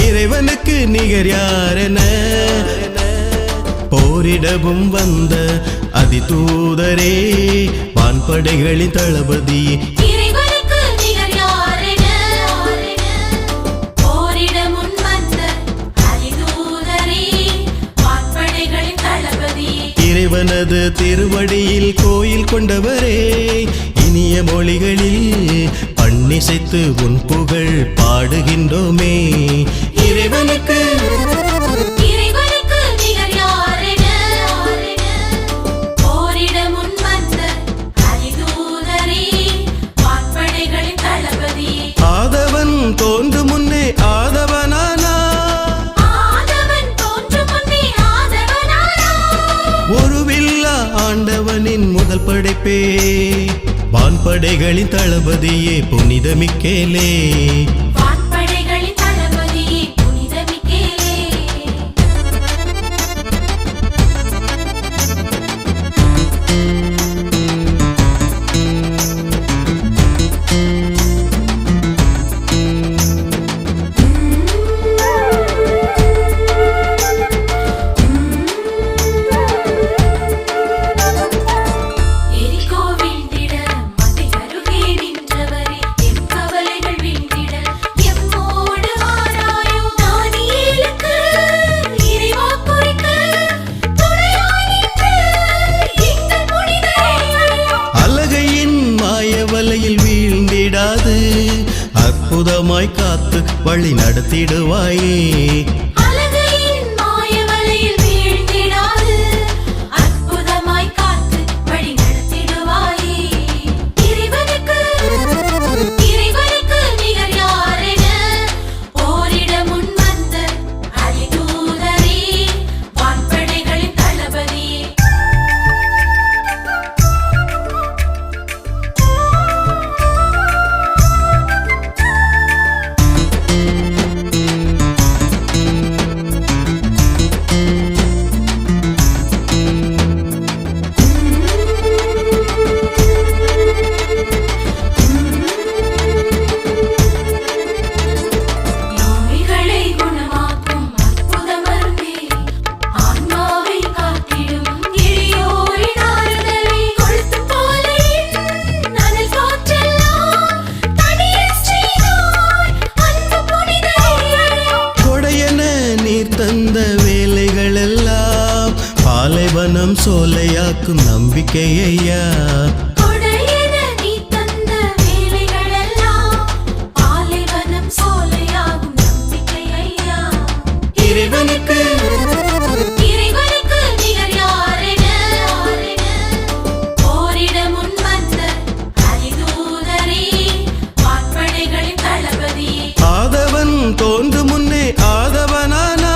இறைவனுக்கு நிகர் யாரென போரிடவும் வந்த அதிதூதரே வான்படைகளின் தளபதி இறைவனது திருவடியில் கோயில் கொண்டவரே இனிய மொழிகளில் பண்ணிசைத்து உன் புகழ் பாடுகின்றோமே இறைவனுக்கு ஆதவன் தோன்று முன்னே ஆதவனானா ஒருவில்லா ஆண்டவனின் முதல் படைப்பே வான்படைகளின் தளபதியே புனித மிக்கேலே அற்புதமாய் காத்து வழி நடத்திடுவாயே தந்த வேலைகள் எல்லாம் பாலைவனம் சோலையாக்கும் நம்பிக்கை ஐயா இறைவனுக்கு ஆதவன் தோன்று முன்னே ஆதவனானா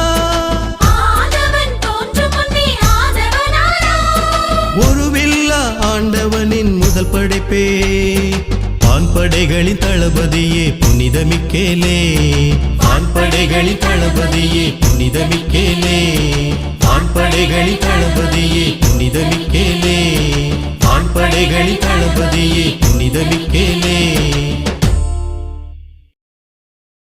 ஒருவில்லா ஆண்டவனின் முதல் படைப்பே வான்படைகளின் தளபதியே புனித மிக்கேலே வான்படைகளின் தளபதியே புனித மிக்கேலே வான்படைகளின் தளபதியே புனித மிக்கேலே வான்படைகளின் தளபதியே புனித மிக்கேலே